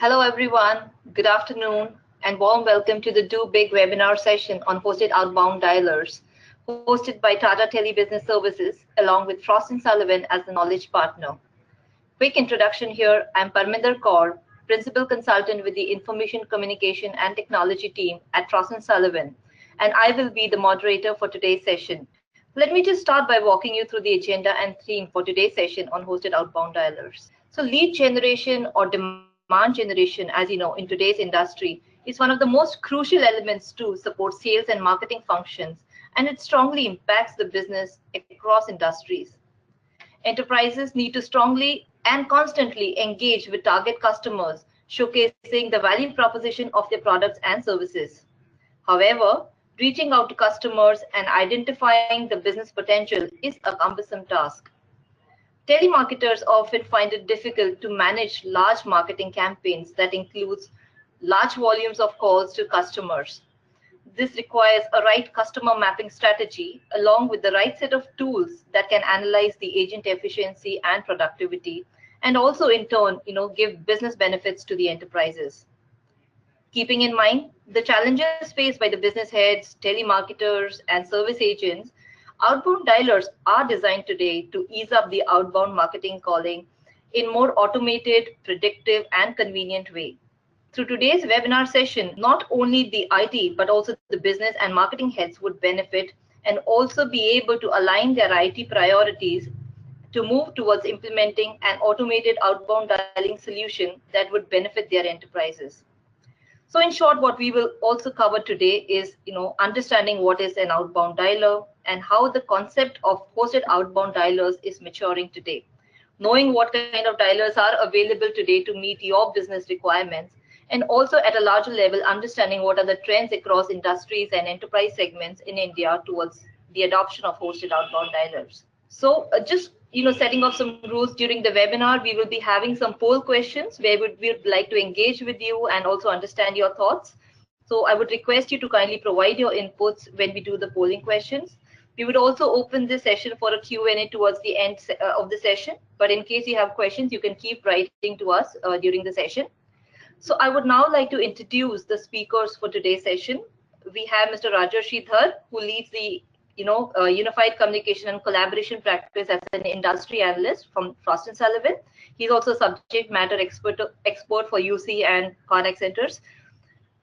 Hello everyone, good afternoon and warm welcome to the Do Big webinar session on Hosted Outbound Dialers, hosted by Tata Tele Business Services along with Frost & Sullivan as the knowledge partner. Quick introduction here, I'm Parminder Kaur, Principal Consultant with the Information Communication and Technology team at Frost & Sullivan, and I will be the moderator for today's session. Let me just start by walking you through the agenda and theme for today's session on Hosted Outbound Dialers. So lead generation or demand generation, as you know, in today's industry is one of the most crucial elements to support sales and marketing functions, and it strongly impacts the business across industries. Enterprises need to strongly and constantly engage with target customers, showcasing the value proposition of their products and services. However, reaching out to customers and identifying the business potential is a cumbersome task. Telemarketers often find it difficult to manage large marketing campaigns that includes large volumes of calls to customers. This requires a right customer mapping strategy along with the right set of tools that can analyze the agent efficiency and productivity, and also in turn, give business benefits to the enterprises. Keeping in mind the challenges faced by the business heads, telemarketers, and service agents, outbound dialers are designed today to ease up the outbound marketing calling in more automated, predictive, and convenient way. Through today's webinar session, not only the IT, but also the business and marketing heads would benefit and also be able to align their IT priorities to move towards implementing an automated outbound dialing solution that would benefit their enterprises. So in short, what we will also cover today is, understanding what is an outbound dialer and how the concept of hosted outbound dialers is maturing today. Knowing what kind of dialers are available today to meet your business requirements, and also at a larger level, understanding what are the trends across industries and enterprise segments in India towards the adoption of hosted outbound dialers. So just setting up some rules during the webinar, we will be having some poll questions where we would like to engage with you and also understand your thoughts. So I would request you to kindly provide your inputs when we do the polling questions. We would also open this session for a Q&A towards the end of the session. But in case you have questions, you can keep writing to us during the session. So I would now like to introduce the speakers for today's session. We have Mr. Rajarshi Dhar, who leads the unified communication and collaboration practice as an industry analyst from Frost & Sullivan. He's also subject matter expert for UC and contact centers.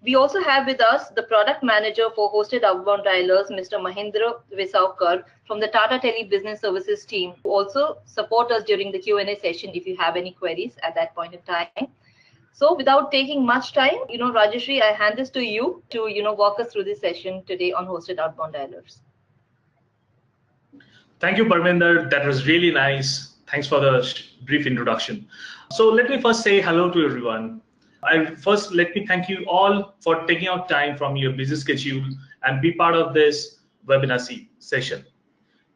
We also have with us the product manager for hosted outbound dialers, Mr. Mahindra Visaukar from the Tata Tele Business Services team, who also support us during the Q&A session if you have any queries at that point in time. So without taking much time, Rajarshi, I hand this to you to, walk us through this session today on hosted outbound dialers. Thank you, Parminder. That was really nice. Thanks for the brief introduction. So let me first say hello to everyone. Let me thank you all for taking out time from your busy schedule and be part of this webinar session.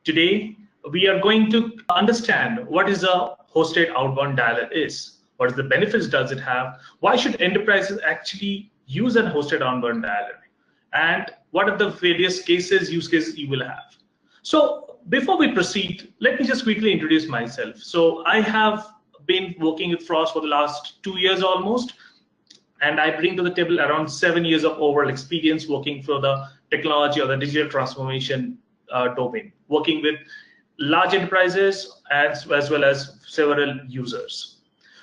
Today, we are going to understand what is a hosted outbound dialer is. What is the benefits does it have? Why should enterprises actually use a hosted outbound dialer? And what are the various use cases you will have? So before we proceed, let me just quickly introduce myself. So I have been working with Frost for the last 2 years almost, and I bring to the table around 7 years of overall experience working for the technology or the digital transformation domain, working with large enterprises as well as several users.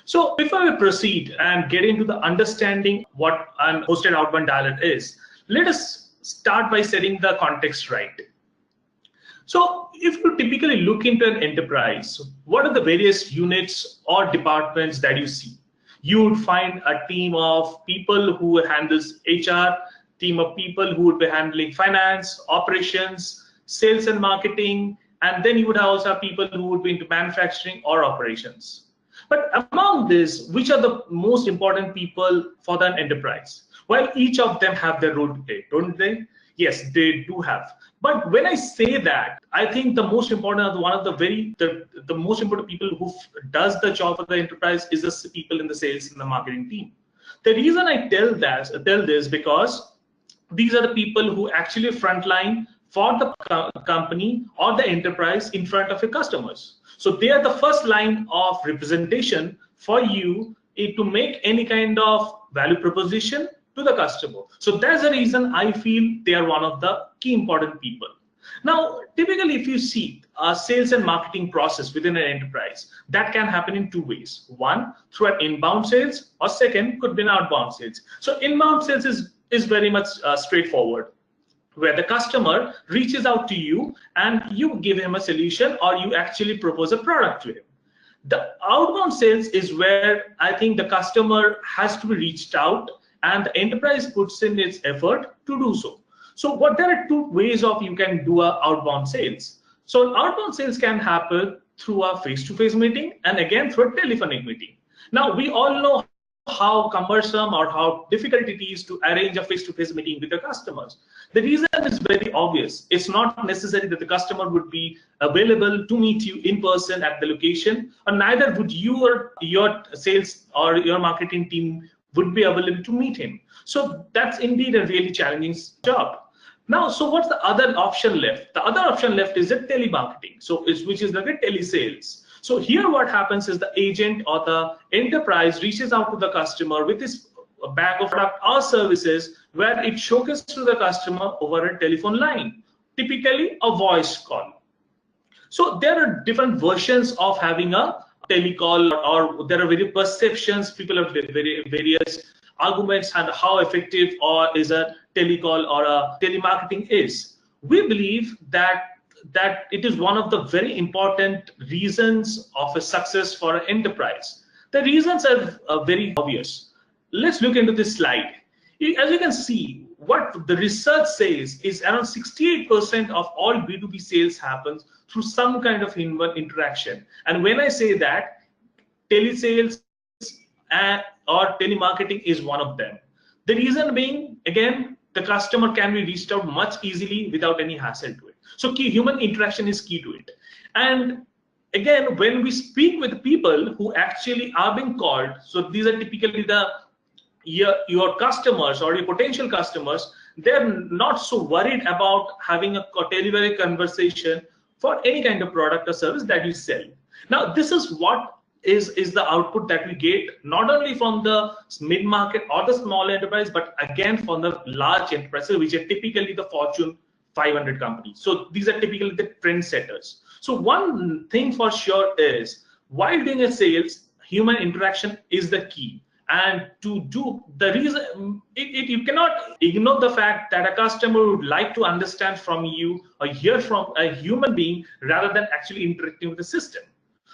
So before we proceed and get into the understanding what an hosted outbound dialer is, let us start by setting the context right. So if you typically look into an enterprise, what are the various units or departments that you see? You would find a team of people who handles HR, team of people who would be handling finance, operations, sales and marketing, and then you would also have people who would be into manufacturing or operations. But among this, which are the most important people for the enterprise? Well, each of them have their role to play, don't they? Yes, they do have. But when I say that, I think the most important, the most important people who does the job of the enterprise is the people in the sales and the marketing team. The reason I tell this because these are the people who actually frontline for the company or the enterprise in front of your customers. So they are the first line of representation for you to make any kind of value proposition to the customer. So that's the reason I feel they are one of the key important people. Now, typically, if you see a sales and marketing process within an enterprise, that can happen in two ways. One, through an inbound sales, or second, could be an outbound sales. So inbound sales is very much straightforward, where the customer reaches out to you and you give him a solution or you actually propose a product to him. The outbound sales is where I think the customer has to be reached out and the enterprise puts in its effort to do so. So there are two ways of you can do a outbound sales. So outbound sales can happen through a face-to-face meeting and again through a telephonic meeting. Now we all know how cumbersome or how difficult it is to arrange a face-to-face meeting with the customers. The reason is very obvious. It's not necessary that the customer would be available to meet you in person at the location, or neither would you or your sales or your marketing team would be available to meet him. So that's indeed a really challenging job. Now, so what's the other option left? The other option left is the telemarketing, which is like a telesales. So here what happens is the agent or the enterprise reaches out to the customer with this bag of product or services where it showcases to the customer over a telephone line, typically a voice call. So there are different versions of having a telecall, or there are various perceptions. People have various arguments and how effective or is a telecall or a telemarketing is. We believe that it is one of the very important reasons of a success for an enterprise. The reasons are very obvious. Let's look into this slide. As you can see, what the research says is around 68% of all B2B sales happens through some kind of human interaction. And when I say that, telesales or telemarketing is one of them. The reason being, again, the customer can be reached out much easily without any hassle to it. So human interaction is key to it. And again, when we speak with people who actually are being called, so these are typically your customers or your potential customers, they're not so worried about having a telephonic conversation for any kind of product or service that you sell. Now, this is what is the output that we get not only from the mid-market or the small enterprise, but again from the large enterprises, which are typically the Fortune 500 companies. So these are typically the trendsetters. So one thing for sure is, while doing a sales, human interaction is the key. And to do the reason, you cannot ignore the fact that a customer would like to understand from you or hear from a human being rather than actually interacting with the system.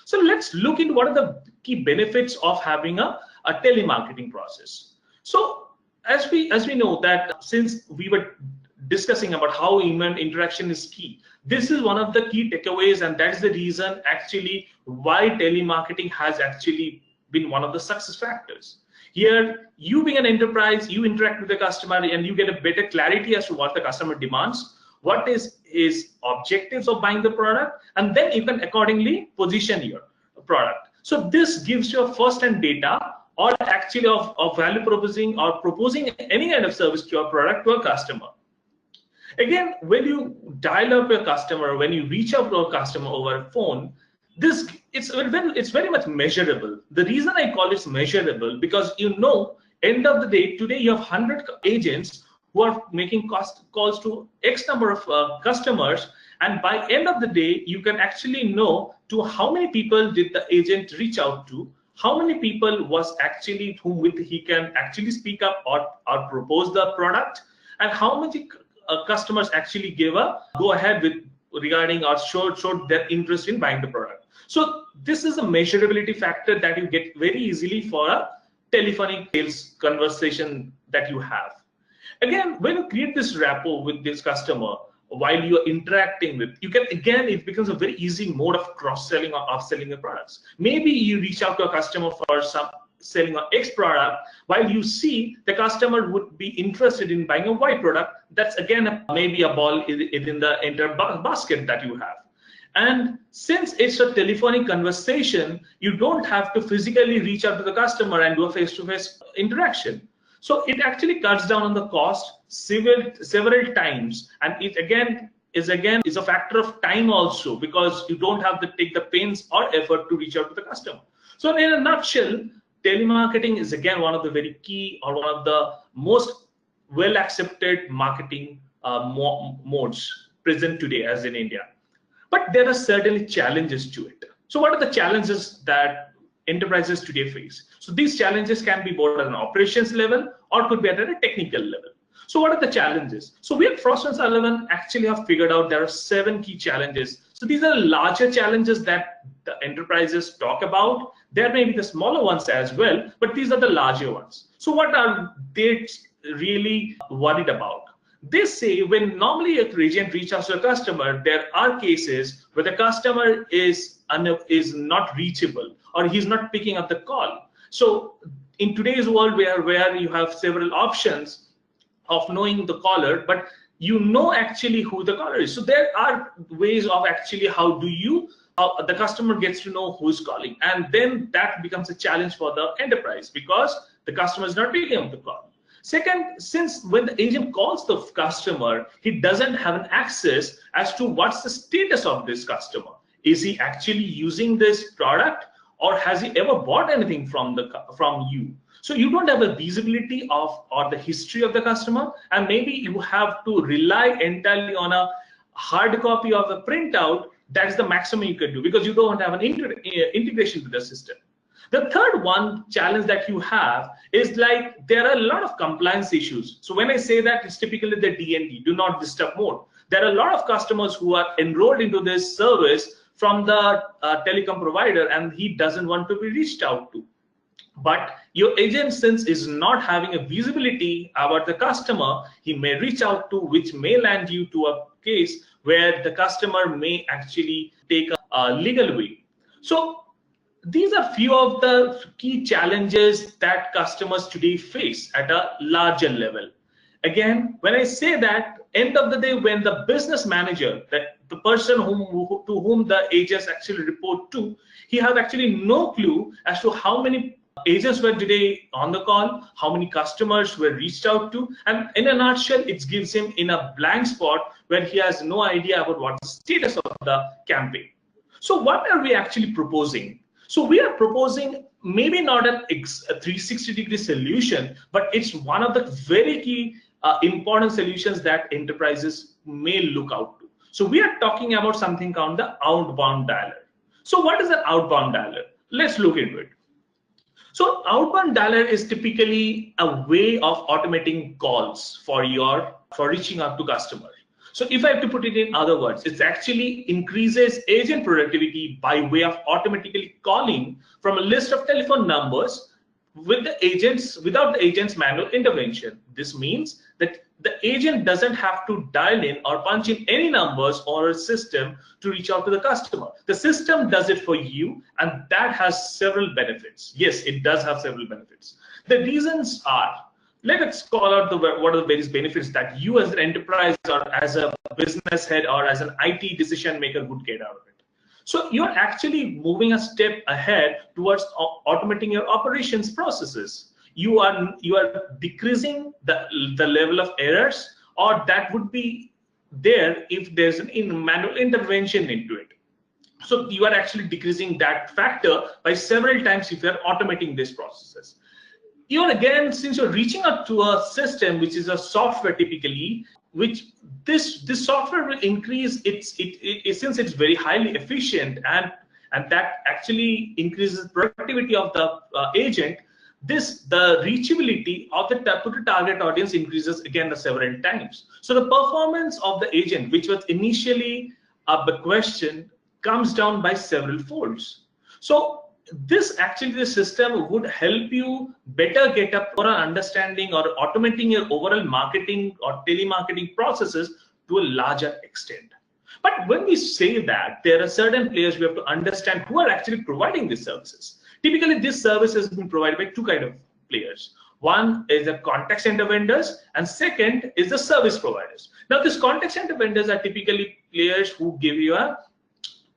So let's look into what are the key benefits of having a telemarketing process. So as we know that since we were discussing about how human interaction is key, this is one of the key takeaways, and that's the reason actually why telemarketing has actually been one of the success factors. Here, you being an enterprise, you interact with the customer and you get a better clarity as to what the customer demands, what is his objectives of buying the product, and then you can accordingly position your product. So this gives you a first-hand data or actually of value proposing or proposing any kind of service to your product to a customer. Again, when you dial up your customer, when you reach out to a customer over a phone, it's very much measurable. The reason I call it measurable, because end of the day, today you have 100 agents who are making calls to X number of customers, and by end of the day, you can actually know to how many people did the agent reach out to, how many people was actually whom with he can actually speak up or propose the product, and how many customers actually gave a go ahead with regarding or showed their interest in buying the product. So this is a measurability factor that you get very easily for a telephonic sales conversation that you have. Again, when you create this rapport with this customer while you are interacting with, it becomes a very easy mode of cross-selling or upselling the products. Maybe you reach out to a customer for some selling an X product, while you see the customer would be interested in buying a Y product. That's again maybe a ball in the entire basket that you have. And since it's a telephonic conversation, you don't have to physically reach out to the customer and do a face-to-face interaction. So it actually cuts down on the cost several times, and it again is a factor of time also, because you don't have to take the pains or effort to reach out to the customer. So in a nutshell, telemarketing is again one of the very key or one of the most well accepted marketing modes present today as in India. But there are certainly challenges to it. So what are the challenges that enterprises today face? So these challenges can be both at an operations level or could be at a technical level. So what are the challenges? So we at Frost & Sullivan actually have figured out there are 7 key challenges. So these are larger challenges that the enterprises talk about. There may be the smaller ones as well, but these are the larger ones. So what are they really worried about? They say when normally a agent reaches out to a customer, there are cases where the customer is not reachable or he's not picking up the call. So in today's world where you have several options of knowing the caller, but you know actually who the caller is. So there are ways of actually how the customer gets to know who's calling, and then that becomes a challenge for the enterprise because the customer is not picking up the call. Second, since when the agent calls the customer, he doesn't have an access as to what's the status of this customer. Is he actually using this product, or has he ever bought anything from you? So you don't have a visibility of or the history of the customer, and maybe you have to rely entirely on a hard copy of a printout. That's the maximum you can do because you don't have an integration to the system. The third one challenge that you have is like there are a lot of compliance issues. So when I say that, it's typically the DND, do not disturb mode. There are a lot of customers who are enrolled into this service from the telecom provider, and he doesn't want to be reached out to. But your agent, since is not having a visibility about the customer, he may reach out to, which may land you to a case where the customer may actually take a legal way. So these are few of the key challenges that customers today face at a larger level. Again, when I say that, end of the day, when the business manager, the person to whom the agents actually report to, he has actually no clue as to how many agents were today on the call, how many customers were reached out to, and in a nutshell, it gives him in a blank spot where he has no idea about what the status of the campaign. So what are we actually proposing? So we are proposing maybe not a 360-degree solution, but it's one of the very key important solutions that enterprises may look out to. So we are talking about something called the outbound dialer. So what is an outbound dialer? Let's look into it. So outbound dialer is typically a way of automating calls for reaching out to customers. So if I have to put it in other words, it actually increases agent productivity by way of automatically calling from a list of telephone numbers without the agent's manual intervention. This means that the agent doesn't have to dial in or punch in any numbers or a system to reach out to the customer. The system does it for you, and that has several benefits. Yes, it does have several benefits. The reasons are, let's call out what are the various benefits that you as an enterprise or as a business head or as an IT decision maker would get out of it. So you're actually moving a step ahead towards automating your operations processes. You are decreasing the level of errors, or that would be there if there's an manual intervention into it. So you are actually decreasing that factor by several times if you're automating these processes. Again, since you're reaching out to a system which is a software typically, which this software will increase since it's very highly efficient and that actually increases productivity of the agent. The reachability of the target audience increases again several times. So the performance of the agent, which was initially the question, comes down by several folds. So the system would help you better get up for an understanding or automating your overall marketing or telemarketing processes to a larger extent. But when we say that, there are certain players we have to understand who are actually providing these services. Typically, this service has been provided by two kinds of players. One is the contact center vendors, and second is the service providers. Now, these contact center vendors are typically players who give you a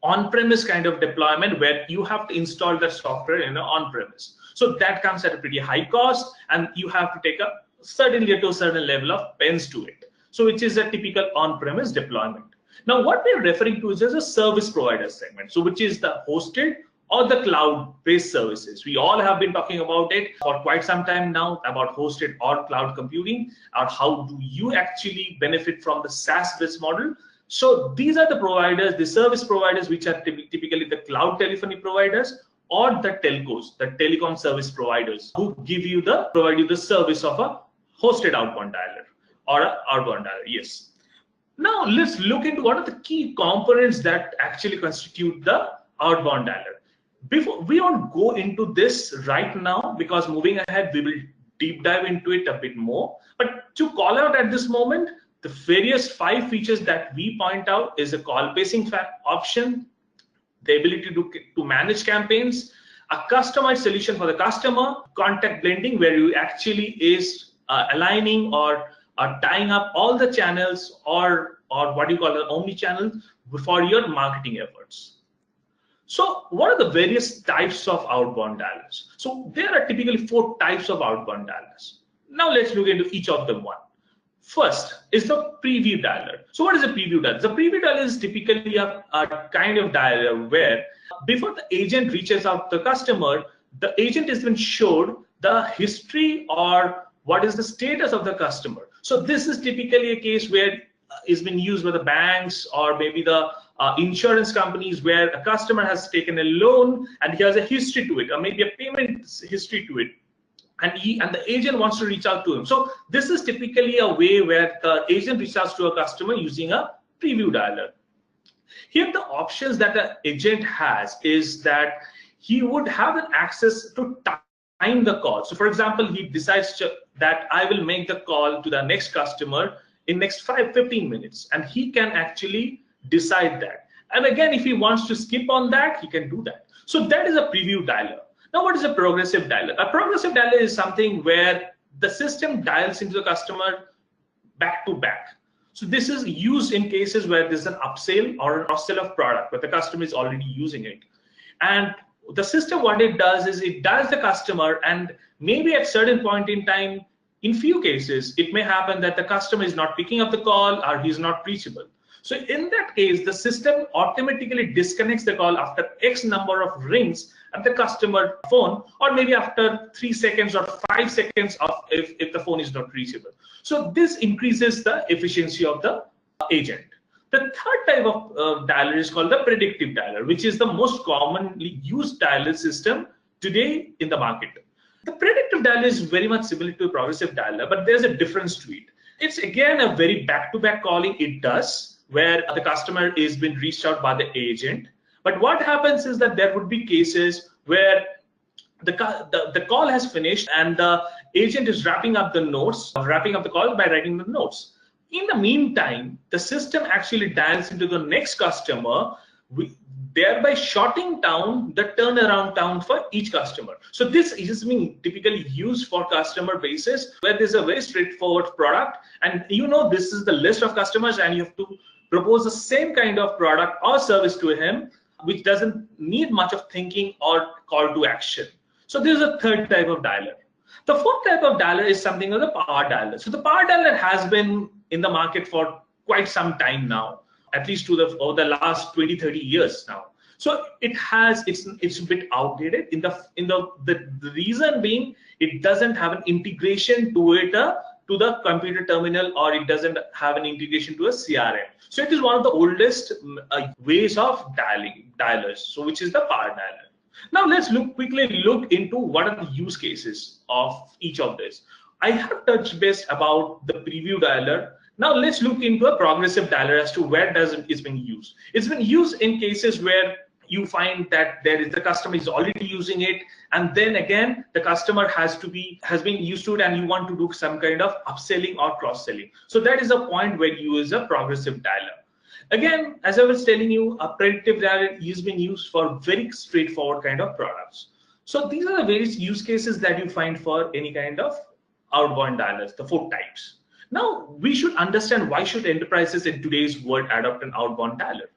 on-premise kind of deployment where you have to install the software in an on-premise. So that comes at a pretty high cost, and you have to take certainly to a certain level of pens to it. So which is a typical on-premise deployment. Now what we're referring to is as a service provider segment. So which is the hosted or the cloud-based services. We all have been talking about it for quite some time now, about hosted or cloud computing, or how do you actually benefit from the SaaS-based model. So these are the providers, the service providers, which are typically the cloud telephony providers or the telcos, the telecom service providers, who provide you the service of a hosted outbound dialer or an outbound dialer. Yes. Now let's look into what are the key components that actually constitute the outbound dialer. Before we won't go into this right now, because moving ahead we will deep dive into it a bit more. But to call out at this moment, the various 5 features that we point out is a call pacing option, the ability to manage campaigns, a customized solution for the customer, contact blending, where you actually is aligning or tying up all the channels or what you call an omni-channel for your marketing efforts. So what are the various types of outbound dialers? So there are typically 4 types of outbound dialers. Now let's look into each of them one. First is the preview dialer. So what is a preview dialer? The preview dialer is typically a kind of dialer where before the agent reaches out to the customer, the agent has been showed the history or what is the status of the customer. So this is typically a case where it's been used by the banks or maybe the insurance companies, where a customer has taken a loan and he has a history to it, or maybe a payment history to it, and the agent wants to reach out to him. So this is typically a way where the agent reaches out to a customer using a preview dialer. Here the options that the agent has is that he would have an access to time the call. So for example, he decides that I will make the call to the next customer in next 15 minutes, and he can actually decide that. And again, if he wants to skip on that, he can do that. So that is a preview dialer. Now what is a progressive dialer? A progressive dialer is something where the system dials into the customer back to back. So this is used in cases where there's an upsell or an cross-sell of product, but the customer is already using it. And the system, what it does is it dials the customer, and maybe at certain point in time, in few cases, it may happen that the customer is not picking up the call or he's not reachable. So in that case, the system automatically disconnects the call after X number of rings at the customer phone, or maybe after 3 seconds or 5 seconds of if the phone is not reachable. So this increases the efficiency of the agent. The third type of dialer is called the predictive dialer, which is the most commonly used dialer system today in the market. The predictive dialer is very much similar to a progressive dialer, but there's a difference to it. It's again a very back-to-back calling it does, where the customer is being reached out by the agent. But what happens is that there would be cases where the call has finished and the agent is wrapping up the notes, wrapping up the call by writing the notes. In the meantime, the system actually dials into the next customer, thereby shorting down the turnaround time for each customer. So this is being typically used for customer basis where there's a very straightforward product, and you know this is the list of customers, and you have to propose the same kind of product or service to him, which doesn't need much of thinking or call to action. So this is a third type of dialer. The fourth type of dialer is something of the power dialer. So the power dialer has been in the market for quite some time now, at least over the last 20-30 years now. So it's a bit outdated in the reason being it doesn't have an integration to it to the computer terminal, or it doesn't have an integration to a CRM. So it is one of the oldest ways of dialers, so which is the power dialer. Now let's quickly look into what are the use cases of each of this. I have touched base about the preview dialer. Now let's look into a progressive dialer as to where it's being used. It's been used in cases where you find that the customer is already using it, and then again the customer has been used to it, and you want to do some kind of upselling or cross-selling. So that is a point where you use a progressive dialer. Again, as I was telling you, a predictive dialer is being used for very straightforward kind of products. So these are the various use cases that you find for any kind of outbound dialers, the 4 types. Now we should understand why should enterprises in today's world adopt an outbound dialer.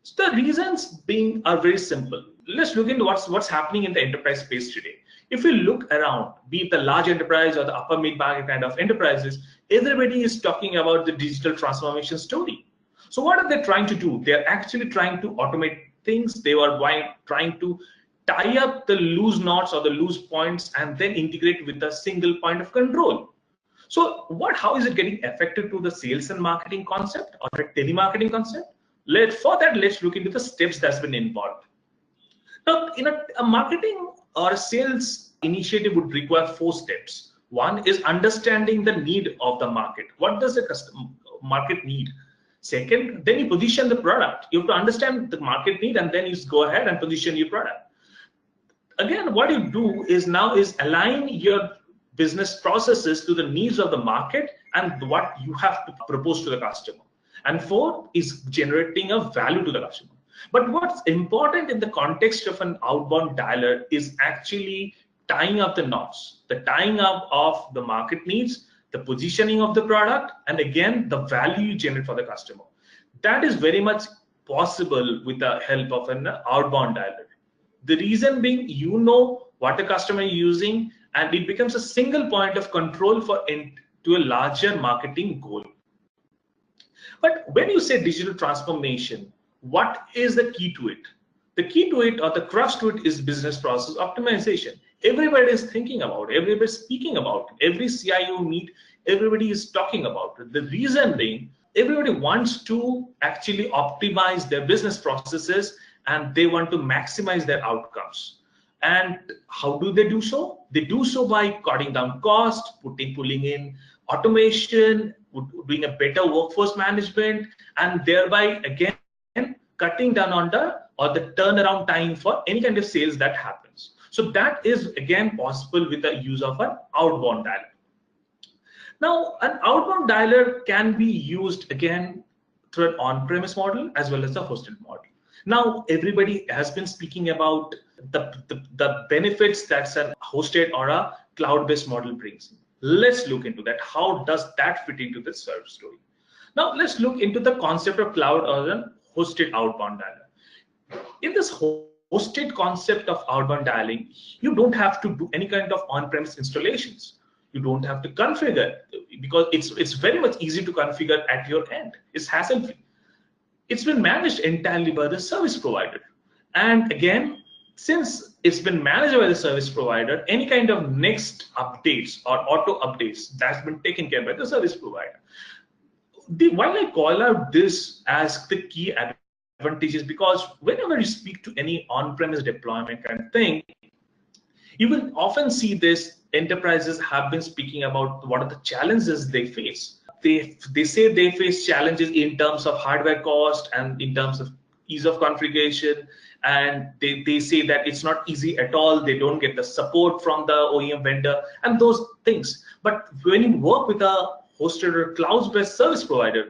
So the reasons are very simple. Let's look into what's happening in the enterprise space today. If you look around, be it the large enterprise or the upper mid-market kind of enterprises, everybody is talking about the digital transformation story. So what are they trying to do? They're actually trying to automate things. They were trying to tie up the loose knots or the loose points and then integrate with a single point of control. So how is it getting effective to the sales and marketing concept or a telemarketing concept? Let's look into the steps that's been involved. Now, a marketing or a sales initiative would require 4 steps. One is understanding the need of the market. What does the market need? Second, then you position the product. You have to understand the market need, and then you go ahead and position your product. Again, what you do is align your business processes to the needs of the market and what you have to propose to the customer. And 4 is generating a value to the customer. But what's important in the context of an outbound dialer is actually tying up the knots, the tying up of the market needs, the positioning of the product, and again, the value you generate for the customer. That is very much possible with the help of an outbound dialer. The reason being, you know what the customer is using, and it becomes a single point of control to a larger marketing goal. But when you say digital transformation, what is the key to it? The key to it, or the crux to it, is business process optimization. Everybody is thinking about it, everybody is speaking about it, every CIO meet, everybody is talking about it. The reason being, everybody wants to actually optimize their business processes and they want to maximize their outcomes. And how do they do so? They do so by cutting down cost, pulling in automation, doing a better workforce management, and thereby again cutting down on the turnaround time for any kind of sales that happens. So that is again possible with the use of an outbound dialer. Now, an outbound dialer can be used again through an on-premise model as well as a hosted model. Now, everybody has been speaking about the benefits that a hosted or a cloud-based model brings. Let's look into that. How does that fit into the service story? Now, let's look into the concept of cloud or a hosted outbound dialer. In this hosted concept of outbound dialing, you don't have to do any kind of on-premise installations. You don't have to configure, because it's very much easy to configure at your end. It's hassle-free. It's been managed entirely by the service provider. And again, since it's been managed by the service provider, any kind of next updates or auto updates, that's been taken care by the service provider. Why I call out this as the key advantages, because whenever you speak to any on-premise deployment kind of thing, you will often see this. Enterprises have been speaking about what are the challenges they face. They say they face challenges in terms of hardware cost and in terms of ease of configuration, and they say that it's not easy at all. They don't get the support from the OEM vendor and those things. But when you work with a hosted or cloud-based service provider,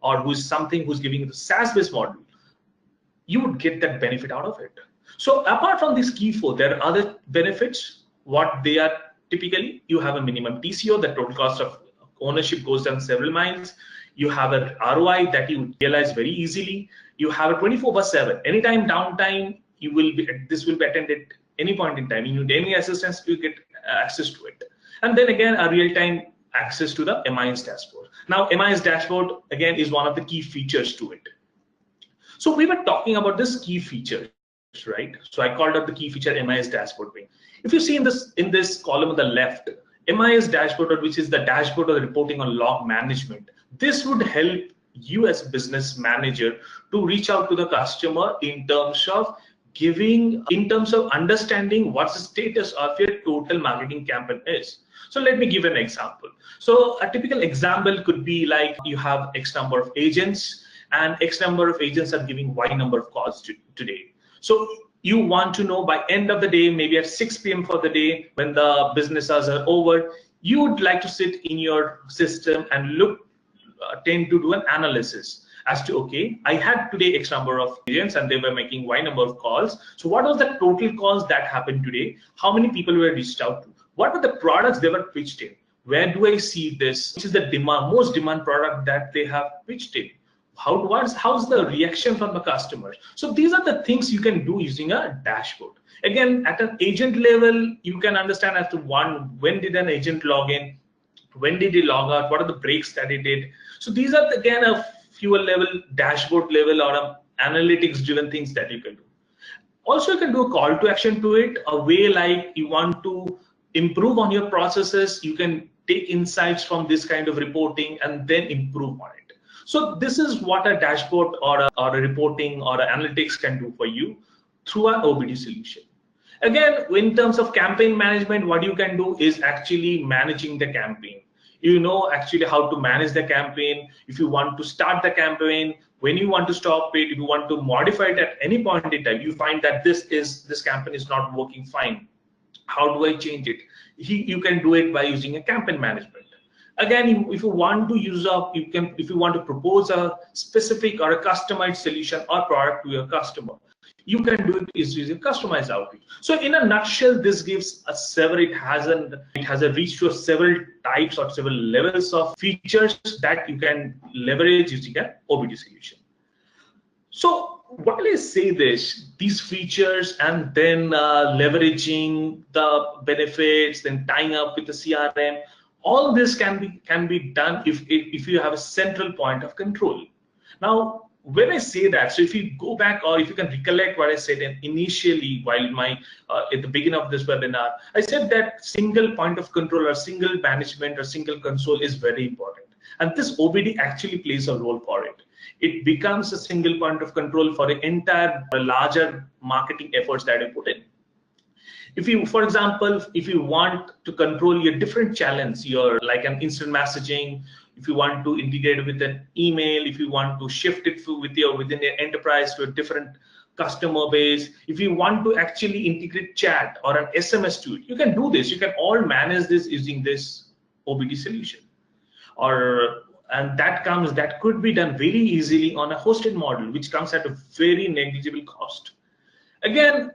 or who's giving the SaaS-based model, you would get that benefit out of it. So apart from these key 4, there are other benefits. What they are typically, you have a minimum TCO, the total cost of ownership goes down several miles. You have a ROI that you realize very easily. You have a 24/7, anytime downtime, this will be attended any point in time. You need any assistance, you get access to it. And then again, a real-time access to the MIS dashboard. Now, MIS dashboard again is one of the key features to it. So we were talking about this key feature, right? So I called out the key feature MIS dashboard. If you see in this column on the left, MIS dashboard, which is the dashboard of the reporting on log management, this would help you as a business manager to reach out to the customer in terms of understanding what the status of your total marketing campaign is. So let me give an example. So a typical example could be like you have X number of agents and X number of agents are giving Y number of calls today. So you want to know by end of the day, maybe at 6 p.m. for the day, when the business hours are over, you would like to sit in your system and tend to do an analysis as to, okay, I had today X number of agents and they were making Y number of calls. So what was the total calls that happened today? How many people were reached out to? What were the products they were pitched in? Where do I see this? Which is the most demand product that they have pitched in? How's the reaction from the customers? So these are the things you can do using a dashboard. Again, at an agent level, you can understand as to when did an agent log in? When did he log out? What are the breaks that he did? So these are again a fuel level, dashboard level, or analytics driven things that you can do. Also, you can do a call to action to it, a way like you want to improve on your processes, you can take insights from this kind of reporting and then improve on it. So this is what a dashboard or a reporting or analytics can do for you through an OBD solution. Again, in terms of campaign management, what you can do is actually managing the campaign. You know actually how to manage the campaign. If you want to start the campaign, when you want to stop it, if you want to modify it at any point in time, you find that this campaign is not working fine. How do I change it? You can do it by using a campaign management. Again, if you want to use if you want to propose a specific or a customized solution or product to your customer, you can do it using customized outreach. So in a nutshell, this gives a it has a reach to several types or several levels of features that you can leverage using an OBD solution. So while I say these features and then leveraging the benefits, then tying up with the CRM, all this can be done if you have a central point of control. Now, when I say that, so if you go back or if you can recollect what I said initially while at the beginning of this webinar, I said that single point of control or single management or single console is very important. And this OBD actually plays a role for it. It becomes a single point of control for the entire larger marketing efforts that I put in. If you, for example, if you want to control your different channels, your like an instant messaging, if you want to integrate with an email, if you want to shift it within your enterprise to a different customer base, if you want to actually integrate chat or an SMS to it, you can do this. You can all manage this using this OBD solution. And that could be done very easily on a hosted model, which comes at a very negligible cost. Again,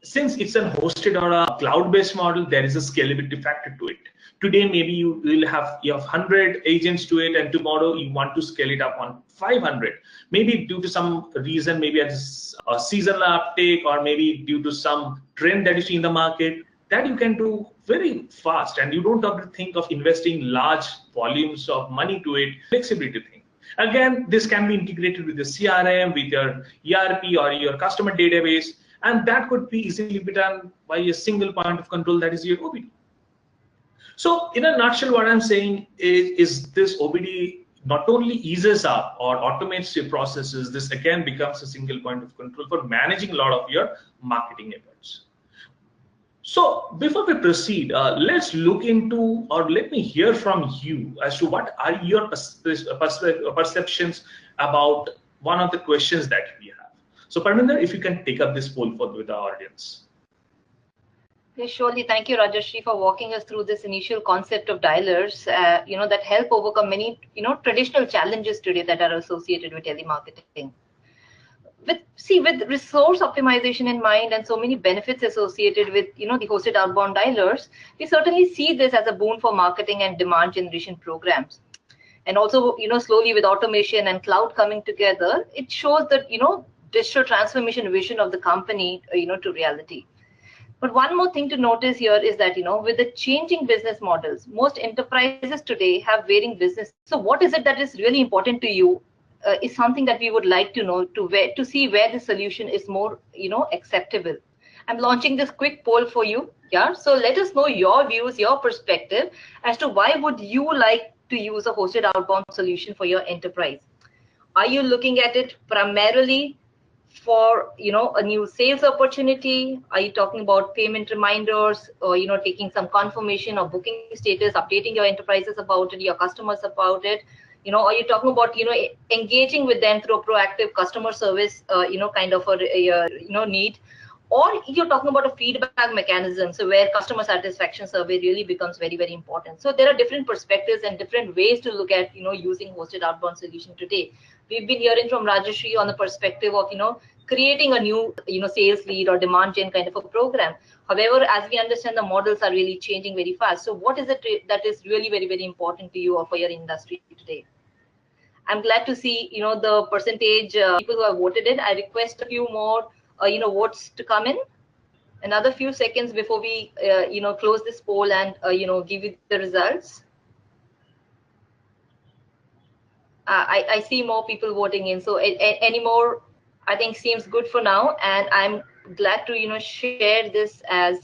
since it's a hosted or a cloud-based model, there is a scalability factor to it. Today, maybe you have 100 agents to it, and tomorrow you want to scale it up on 500. Maybe due to some reason, maybe as a seasonal uptake, or maybe due to some trend that you see in the market, that you can do very fast, and you don't have to think of investing large volumes of money to it. Flexibility thing. Again, this can be integrated with the CRM, with your ERP or your customer database, and that could be easily be done by a single point of control, that is your OBD. So in a nutshell, what I'm saying is this OBD not only eases up or automates your processes, this again becomes a single point of control for managing a lot of your marketing efforts. So before we proceed, let's look into, or let me hear from you as to what are your perceptions about one of the questions that we have. So Parminder, if you can take up this poll with the audience. Yes, surely. Thank you, Rajarshi, for walking us through this initial concept of dialers, that help overcome many, traditional challenges today that are associated with telemarketing. With resource optimization in mind and so many benefits associated with, the hosted outbound dialers, we certainly see this as a boon for marketing and demand generation programs. And also, slowly with automation and cloud coming together, it shows that, digital transformation vision of the company, to reality. But one more thing to notice here is that, with the changing business models, most enterprises today have varying business. So what is it that is really important to you is something that we would like to know to see where the solution is more, acceptable. I'm launching this quick poll for you. Yeah. So let us know your views, your perspective as to why would you like to use a hosted outbound solution for your enterprise. Are you looking at it primarily for a new sales opportunity? Are you talking about payment reminders, or taking some confirmation of booking status, updating your enterprises about it, your customers about it? Are you talking about engaging with them through a proactive customer service kind of a need? Or you're talking about a feedback mechanism, so where customer satisfaction survey really becomes very, very important. So there are different perspectives and different ways to look at using hosted outbound solution today. We've been hearing from Rajarshi on the perspective of creating a new sales lead or demand gen kind of a program. However, as we understand, the models are really changing very fast. So what is it that is really very, very important to you or for your industry today? I'm glad to see the percentage people who have voted in. I request a few more votes to come in. Another few seconds before we close this poll and give you the results. I see more people voting in. So any more I think seems good for now, and I'm glad to share this as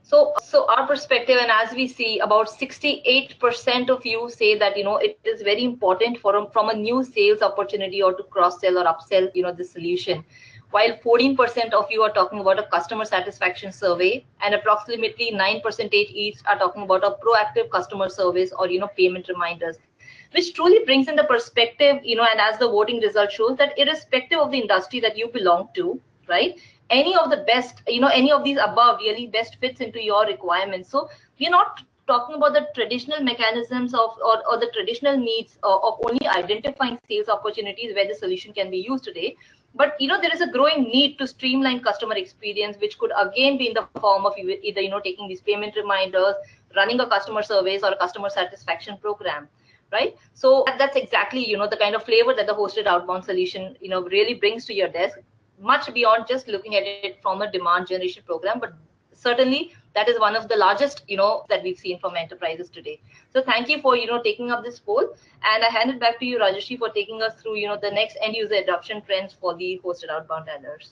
so our perspective. And as we see, about 68% of you say that it is very important from a new sales opportunity or to cross sell or upsell the solution, while 14% of you are talking about a customer satisfaction survey, and approximately 9% each are talking about a proactive customer service or payment reminders, which truly brings in the perspective, and as the voting result shows, that irrespective of the industry that you belong to, right, any of the best, any of these above really best fits into your requirements. So we're not talking about the traditional mechanisms or the traditional needs of only identifying sales opportunities where the solution can be used today, but there is a growing need to streamline customer experience, which could again be in the form of either taking these payment reminders, running a customer service or a customer satisfaction program, right? So that's exactly the kind of flavor that the hosted outbound solution really brings to your desk, much beyond just looking at it from a demand generation program. But certainly that is one of the largest that we've seen from enterprises today. So thank you for taking up this poll, and I hand it back to you, Rajarshi, for taking us through the next end user adoption trends for the hosted outbound dialers.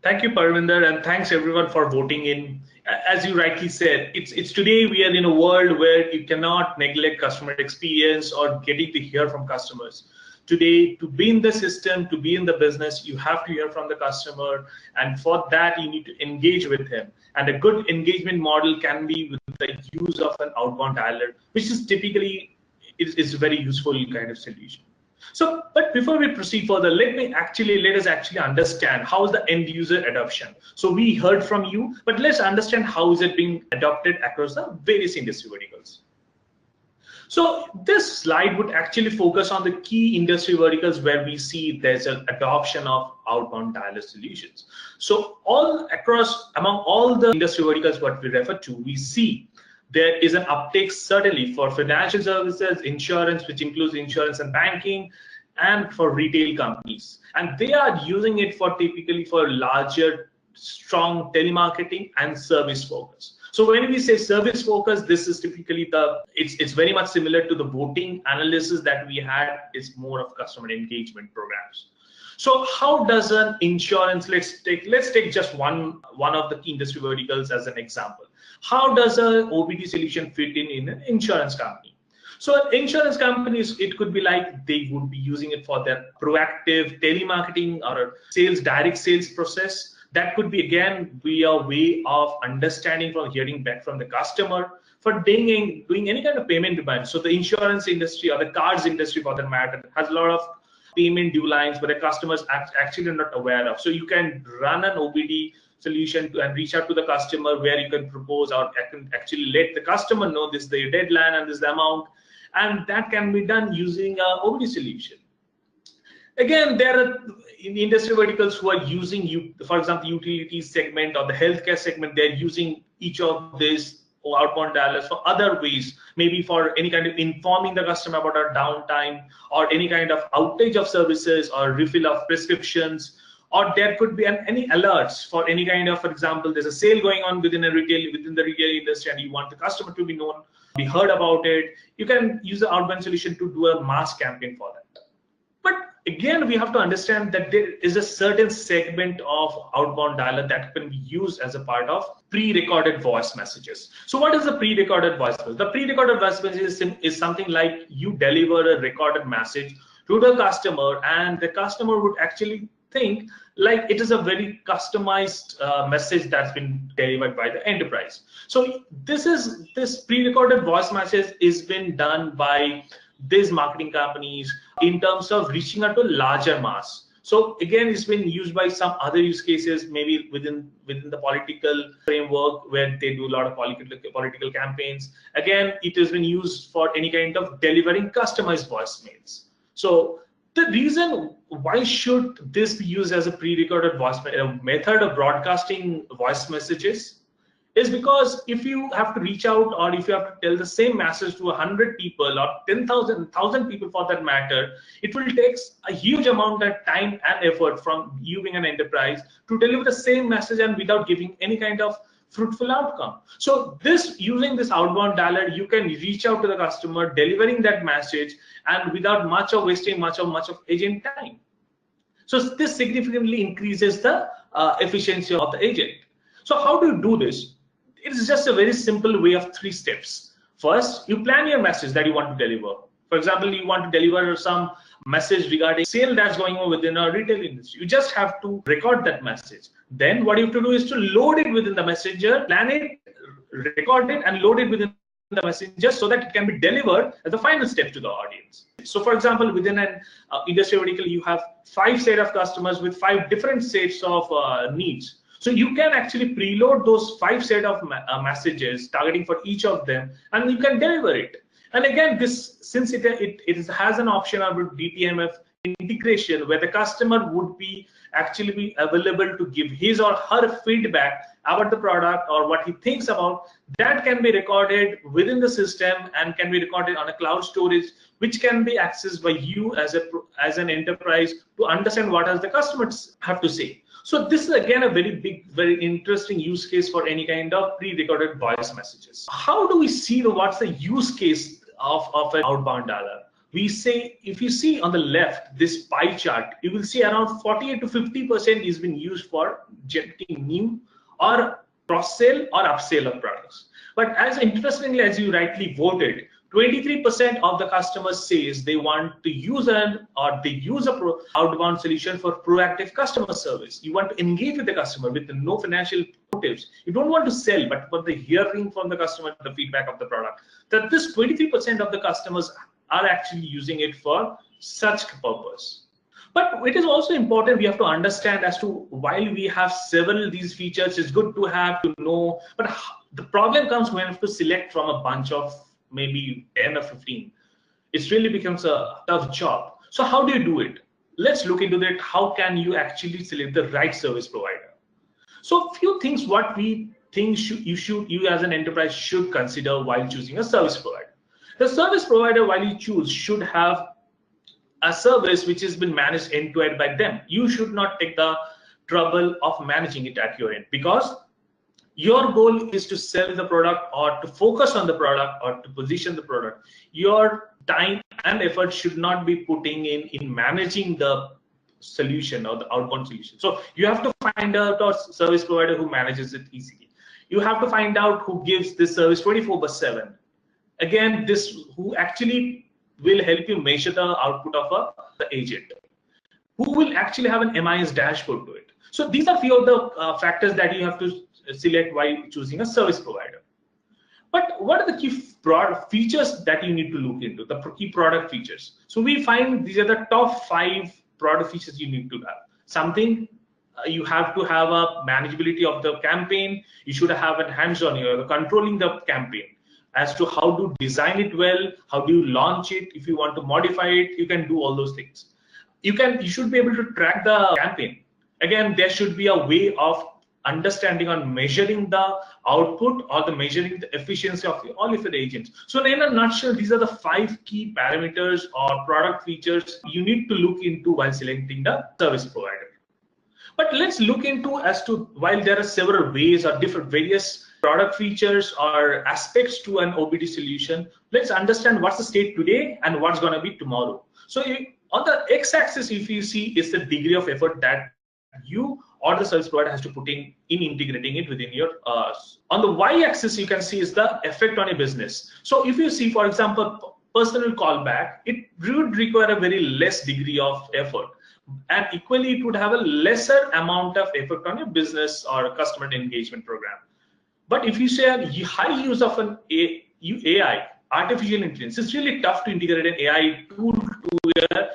Thank you, Parvinder, and thanks everyone for voting in. As you rightly said, it's today we are in a world where you cannot neglect customer experience or getting to hear from customers. Today, to be in the system, to be in the business, you have to hear from the customer, and for that you need to engage with him. And a good engagement model can be with the use of an outbound dialer, which is typically is a very useful kind of solution. So, but before we proceed further, let us actually understand how is the end user adoption. So we heard from you, but let's understand how is it being adopted across the various industry verticals. So this slide would actually focus on the key industry verticals where we see there's an adoption of outbound dialer solutions. So among all the industry verticals what we refer to, we see there is an uptake certainly for financial services, insurance, which includes insurance and banking, and for retail companies. And they are using it typically for larger, strong telemarketing and service focus. So when we say service focus, this is typically it's very much similar to the voting analysis that we had. It's more of customer engagement programs. So how does an insurance, let's take just one of the key industry verticals as an example. How does an OBD solution fit in an insurance company? So insurance companies, it could be like they would be using it for their proactive telemarketing or direct sales process. That could be again a way of understanding from hearing back from the customer for doing any kind of payment demand. So the insurance industry or the cards industry for that matter has a lot of payment due lines where the customers actually are not aware of. So you can run an OBD solution and reach out to the customer where you can propose or actually let the customer know this is the deadline and this is the amount, and that can be done using an OBD solution. Again, there are industry verticals who are using, for example, utilities segment or the healthcare segment. They're using each of these outbound dialers for other ways, maybe for any kind of informing the customer about our downtime or any kind of outage of services or refill of prescriptions, or there could be any alerts for any kind of, for example, there's a sale going on within the retail industry and you want the customer to be known, be heard about it. You can use the outbound solution to do a mass campaign for that. But again, we have to understand that there is a certain segment of outbound dialer that can be used as a part of pre-recorded voice messages. So what is the pre-recorded voice message? The pre-recorded voice message is something like you deliver a recorded message to the customer, and the customer would actually think like it is a very customized message that's been delivered by the enterprise. So this pre-recorded voice message is been done by these marketing companies in terms of reaching out to larger mass. So again, it's been used by some other use cases, maybe within the political framework where they do a lot of political campaigns. Again, it has been used for any kind of delivering customized voicemails. So the reason why should this be used as a pre-recorded voice method of broadcasting voice messages is because if you have to reach out or if you have to tell the same message to 100 people or 10,000 people for that matter, it will take a huge amount of time and effort from you being an enterprise to deliver the same message and without giving any kind of fruitful outcome. So using this outbound dialer, you can reach out to the customer, delivering that message, and without much of wasting much of agent time. So this significantly increases the efficiency of the agent. So how do you do this? It is just a very simple way of 3 steps. First, you plan your message that you want to deliver. For example, you want to deliver some message regarding sale that's going on within a retail industry. You just have to record that message. Then what you have to do is to load it within the messenger, plan it, record it, and load it within the messenger so that it can be delivered as the final step to the audience. So for example, within an industry vertical, you have 5 set of customers with 5 different sets of needs. So you can actually preload those 5 set of messages targeting for each of them, and you can deliver it. And again, this, since it has an option of DTMF integration where the customer would be actually be available to give his or her feedback about the product or what he thinks about, that can be recorded within the system and can be recorded on a cloud storage, which can be accessed by you as an enterprise to understand what does the customers have to say. So this is again a very big, very interesting use case for any kind of pre-recorded voice messages. How do we see what's the use case of an outbound dialer? We say, if you see on the left, this pie chart, you will see around 48 to 50% is being used for generating new or cross-sell or upsell of products. But as interestingly as you rightly voted, 23% of the customers says they want to use a outbound solution for proactive customer service. You want to engage with the customer with no financial motives. You don't want to sell, but for the hearing from the customer, the feedback of the product. That this 23% of the customers are actually using it for such purpose. But it is also important we have to understand as to while we have several of these features, it's good to have to know, but the problem comes when you have to select from a bunch of maybe 10 or 15. It really becomes a tough job. So how do you do it? Let's look into that. How can you actually select the right service provider? So a few things what we think you as an enterprise should consider while choosing a service provider. The service provider while you choose should have a service which has been managed end to end by them. You should not take the trouble of managing it at your end, because your goal is to sell the product or to focus on the product or to position the product. Your time and effort should not be putting in managing the solution or the outbound solution. So you have to find out a service provider who manages it easily. You have to find out who gives this service 24/7. Again, this who actually will help you measure the output of the agent, who will actually have an MIS dashboard to it. So these are few of the factors that you have to select while choosing a service provider. But what are the key product features that you need to look into, the key product features? So we find these are the top 5 product features you need to have. Something you have to have a manageability of the campaign. You should have a hands-on, you're controlling the campaign as to how to design it well, how do you launch it. If you want to modify it, you can do all those things. You should be able to track the campaign. Again, there should be a way of understanding on measuring the output or the measuring the efficiency of all of your agents. So in a nutshell, these are the 5 key parameters or product features you need to look into while selecting the service provider. But let's look into as to, while there are several ways or different various product features or aspects to an OBD solution, let's understand what's the state today and what's going to be tomorrow. So on the x-axis, if you see, is the degree of effort that you or the service provider has to put in integrating it within your on the y-axis, you can see is the effect on your business. So if you see, for example, personal callback, it would require a very less degree of effort, and equally it would have a lesser amount of effort on your business or customer engagement program. But if you say a high use of an AI, artificial intelligence, it's really tough to integrate an AI tool to your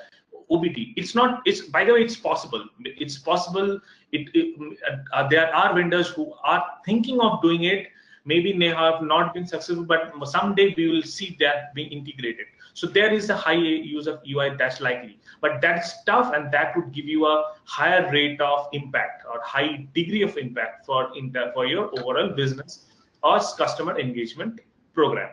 OBD. It's not. It's, by the way, it's possible. It's possible. There are vendors who are thinking of doing it. Maybe they have not been successful, but someday we will see that being integrated. So there is a high use of UI that's likely, but that's tough, and that would give you a higher rate of impact or high degree of impact for your overall business or customer engagement program.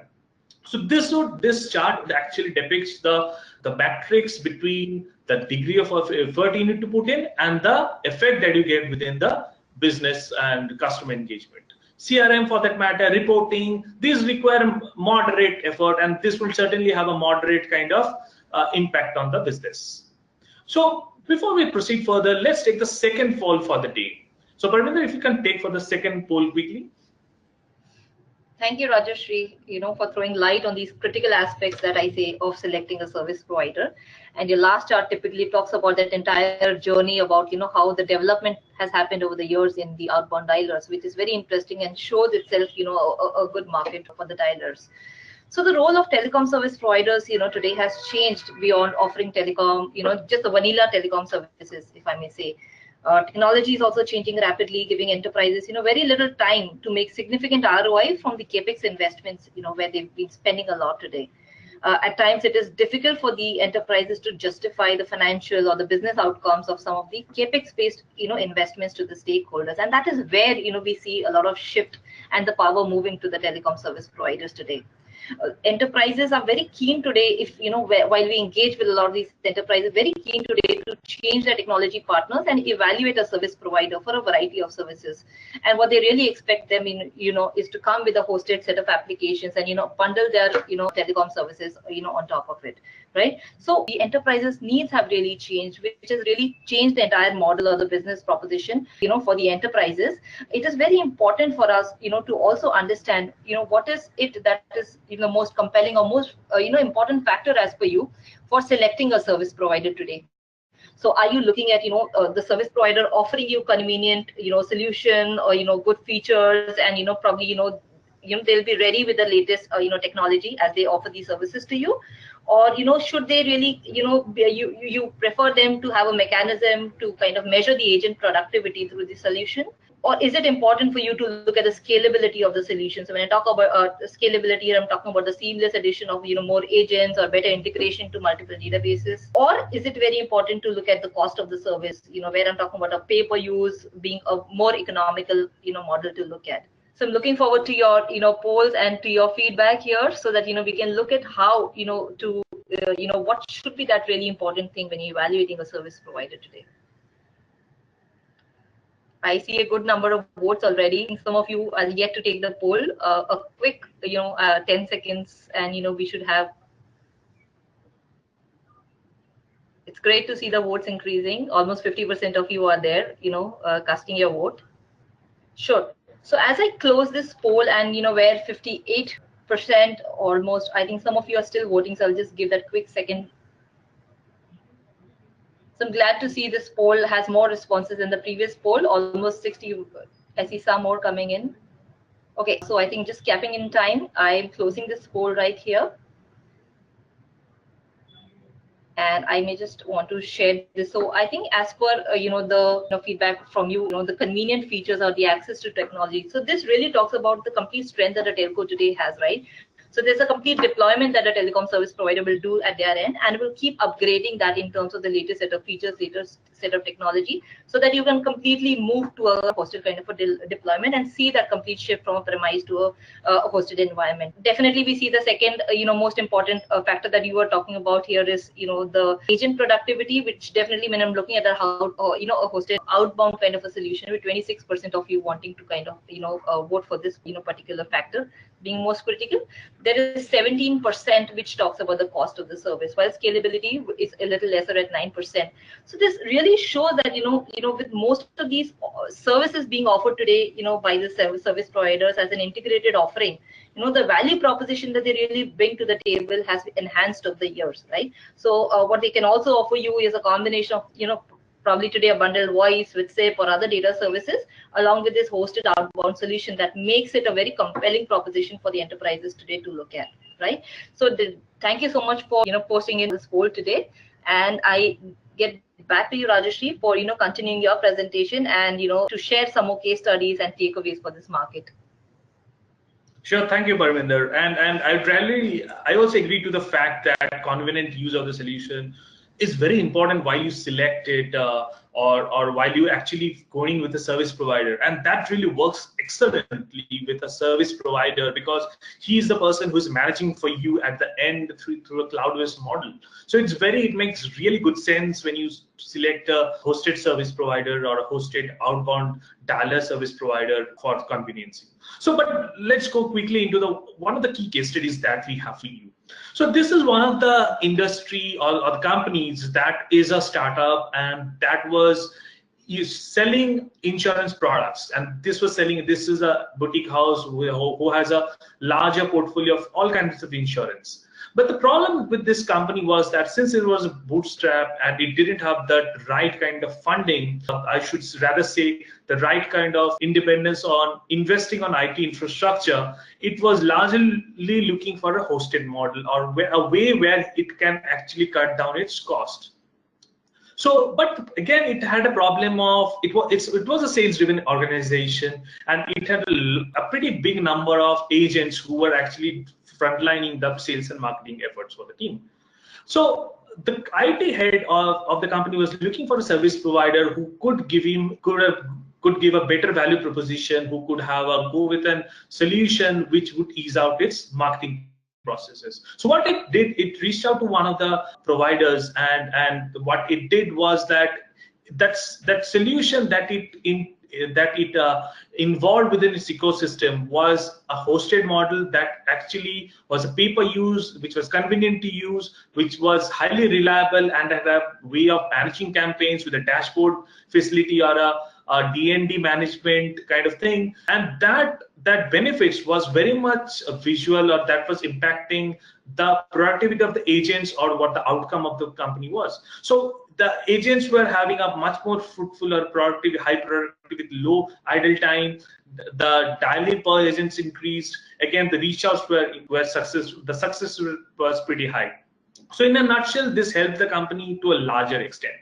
So this chart actually depicts the matrix between the degree of effort you need to put in and the effect that you get within the business and customer engagement. CRM, for that matter, reporting, these require moderate effort, and this will certainly have a moderate kind of impact on the business. So Before we proceed further, let's take the second poll for the day. So Parminder, if you can take for the second poll quickly. Thank you, Rajarshi, for throwing light on these critical aspects that I say of selecting a service provider. And your last chart typically talks about that entire journey about, how the development has happened over the years in the outbound dialers, which is very interesting and shows itself, a good market for the dialers. So the role of telecom service providers, today has changed beyond offering telecom, just the vanilla telecom services, if I may say. Technology is also changing rapidly, giving enterprises, very little time to make significant ROI from the capex investments, where they've been spending a lot today. At times, it is difficult for the enterprises to justify the financial or the business outcomes of some of the capex-based, investments to the stakeholders, and that is where, we see a lot of shift and the power moving to the telecom service providers today. Enterprises are very keen today, if while we engage with a lot of these enterprises, very keen today to change their technology partners and evaluate a service provider for a variety of services. And what they really expect them is to come with a hosted set of applications and bundle their telecom services on top of it, right? So the enterprises needs have really changed, which has really changed the entire model of the business proposition for the enterprises. It is very important for us to also understand what is it that is most compelling or most important factor as per you for selecting a service provider today. So are you looking at the service provider offering you convenient solution or good features, and probably they'll be ready with the latest technology as they offer these services to you? Or should they really you prefer them to have a mechanism to kind of measure the agent productivity through the solution? Or is it important for you to look at the scalability of the solution? So when I talk about scalability, I'm talking about the seamless addition of more agents or better integration to multiple databases. Or is it very important to look at the cost of the service? Where I'm talking about a pay-per-use being a more economical model to look at. So I'm looking forward to your polls and to your feedback here, so that we can look at how to what should be that really important thing when you're evaluating a service provider today. I see a good number of votes already. Some of you are yet to take the poll. A quick 10 seconds, and we should have. It's great to see the votes increasing. Almost 50% of you are there casting your vote. Sure. So as I close this poll, and where 58% almost, I think some of you are still voting, so I'll just give that quick second. So I'm glad to see this poll has more responses than the previous poll, almost 60. I see some more coming in. Okay, so I think just capping in time, I'm closing this poll right here. And I may just want to share this. So I think as per the feedback from you, the convenient features or the access to technology. So this really talks about the complete strength that a telco today has, right? So there's a complete deployment that a telecom service provider will do at their end, and will keep upgrading that in terms of the latest set of features, latest set of technology, so that you can completely move to a hosted kind of a deployment and see that complete shift from a premise to a hosted environment. Definitely, we see the second, most important factor that you were talking about here is, the agent productivity, which definitely when I'm looking at how, a hosted outbound kind of a solution, with 26% of you wanting to kind of, vote for this, particular factor being most critical. There is 17% which talks about the cost of the service, while scalability is a little lesser at 9%. So this really shows that with most of these services being offered today, by the service providers as an integrated offering, the value proposition that they really bring to the table has enhanced over the years, right? So what they can also offer you is a combination of probably today a bundled voice with SIP or other data services, along with this hosted outbound solution that makes it a very compelling proposition for the enterprises today to look at, right? So thank you so much for posting in this poll today, and I get back to you, Rajarshi, for continuing your presentation and to share some more case studies and takeaways for this market. Sure, thank you, Parminder. And I also agree to the fact that convenient use of the solution is very important while you select it or while you actually going with a service provider, and that really works excellently with a service provider, because he is the person who's managing for you at the end through a cloud-based model. So it makes really good sense when you select a hosted service provider or a hosted outbound dialer service provider for convenience. So, but let's go quickly into one of the key case studies that we have for you. So this is one of the industry or the companies that is a startup, and that was selling insurance products, and this is a boutique house who has a larger portfolio of all kinds of insurance. But the problem with this company was that since it was a bootstrap and it didn't have the right kind of funding, I should rather say the right kind of independence on investing on IT infrastructure, it was largely looking for a hosted model or a way where it can actually cut down its cost. So, but again, it had a problem of it was a sales-driven organization, and it had a pretty big number of agents who were actually frontlining the sales and marketing efforts for the team. So the IT head of the company was looking for a service provider who could give a better value proposition, who could go with a solution which would ease out its marketing processes. So what it did, it reached out to one of the providers, and what it did was that solution that it involved within its ecosystem was a hosted model that actually was a pay-per-use, which was convenient to use, which was highly reliable, and had a way of managing campaigns with a dashboard facility or a D&D management kind of thing, and that benefits was very much visual, or that was impacting the productivity of the agents or what the outcome of the company was. So the agents were having a much more fruitful or productive, high productivity with low idle time. The dialing per agents increased. Again, the reach outs were success. The success was pretty high. So in a nutshell, this helped the company to a larger extent.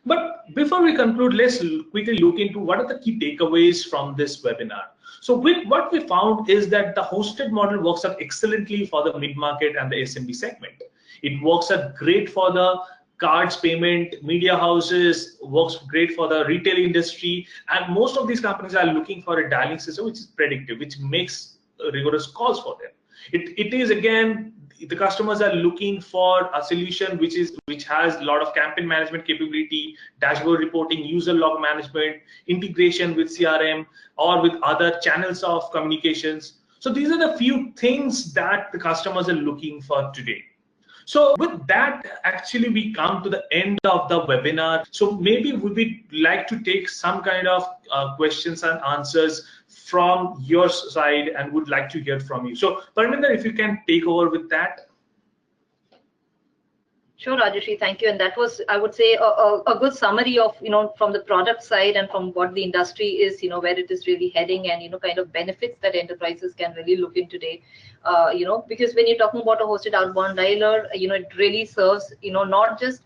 But before we conclude, let's quickly look into what are the key takeaways from this webinar. So what we found is that the hosted model works out excellently for the mid-market and the SMB segment. It works out great for the cards payment, media houses, works great for the retail industry, and most of these companies are looking for a dialing system which is predictive, which makes rigorous calls for them. It is, again, the customers are looking for a solution which has a lot of campaign management capability, dashboard reporting, user log management, integration with CRM or with other channels of communications. So these are the few things that the customers are looking for today. So with that, actually, we come to the end of the webinar. So maybe we would like to take some kind of questions and answers from your side, and would like to hear from you. So Parminder, if you can take over with that. Sure, Rajarshi, thank you. And that was, I would say, a good summary of, from the product side and from what the industry is, where it is really heading, and, kind of benefits that enterprises can really look in today. Because when you're talking about a hosted outbound dialer, it really serves, not just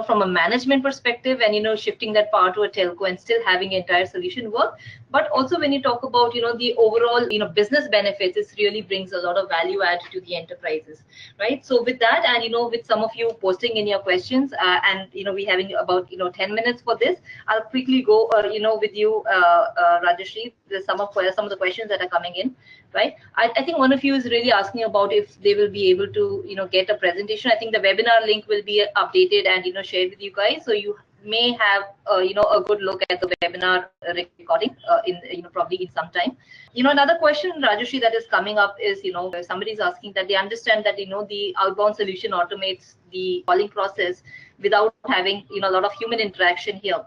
from a management perspective and, shifting that power to a telco and still having entire solution work. But also when you talk about, the overall, business benefits, this really brings a lot of value add to the enterprises, right? So with that, and, with some of you posting in your questions and, we having about, 10 minutes for this, I'll quickly go, with you, Rajarshi, some of the questions that are coming in, right? I think one of you is really asking about if they will be able to, get a presentation. I think the webinar link will be updated and, shared with you guys. So you may have, a good look at the webinar recording probably in some time. Another question, Rajarshi, that is coming up is, somebody's asking that they understand that, the outbound solution automates the calling process without having, a lot of human interaction here.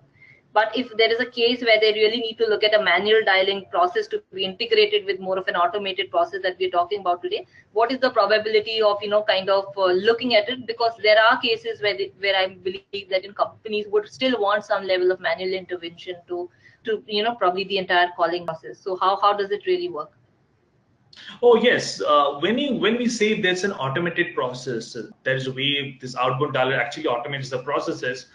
But if there is a case where they really need to look at a manual dialing process to be integrated with more of an automated process that we're talking about today, what is the probability of, kind of looking at it? Because there are cases where I believe that companies would still want some level of manual intervention to probably the entire calling process. So how does it really work? Oh yes, when we say there's an automated process, there's a way this outbound dialer actually automates the processes.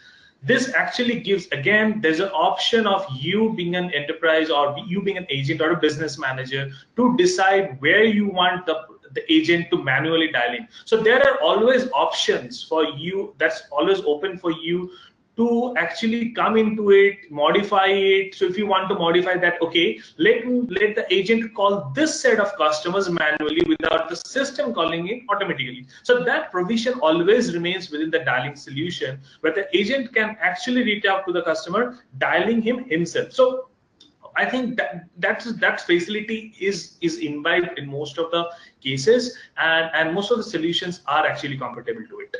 This actually gives, again, there's an option of you being an enterprise or you being an agent or a business manager to decide where you want the agent to manually dial in. So there are always options for you, that's always open for you to actually come into it, modify it. So if you want to modify that, okay, let the agent call this set of customers manually without the system calling it automatically. So that provision always remains within the dialing solution, where the agent can actually reach out to the customer, dialing him himself. So I think that facility is imbibed in most of the cases, and most of the solutions are actually compatible to it.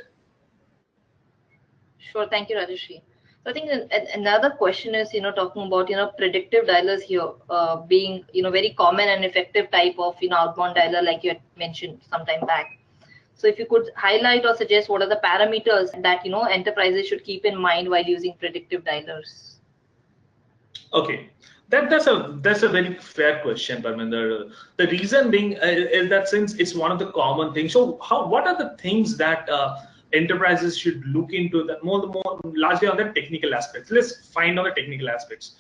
Sure, thank you, Rajarshi. So I think another question is, talking about, predictive dialers here, being, very common and effective type of, outbound dialer, like you had mentioned some time back. So if you could highlight or suggest what are the parameters that, enterprises should keep in mind while using predictive dialers? Okay, that's a very fair question, Parminder. The reason being is that since it's one of the common things, so what are the things that enterprises should look into, that more largely on the technical aspects? Let's find out the technical aspects.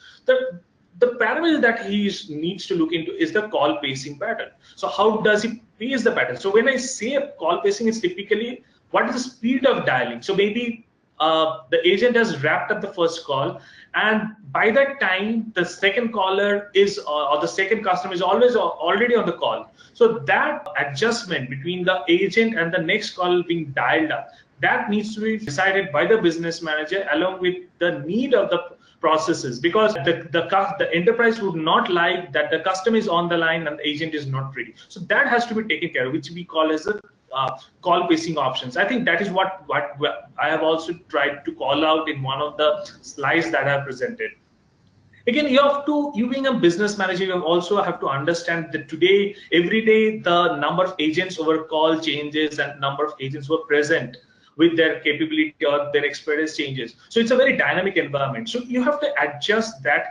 The parameter that he needs to look into is the call pacing pattern. So how does he pace the pattern? So when I say call pacing, it's typically what is the speed of dialing. So maybe the agent has wrapped up the first call, and by that time the second caller is or the second customer is already on the call. So that adjustment between the agent and the next call being dialed up, that needs to be decided by the business manager along with the need of the processes, because the enterprise would not like that the customer is on the line and the agent is not ready. So that has to be taken care of, which we call as the call pacing options. I think that is what I have also tried to call out in one of the slides that I have presented. Again, you being a business manager, you also have to understand that every day, the number of agents over call changes and number of agents who are present with their capability or their expertise changes. So it's a very dynamic environment. So you have to adjust that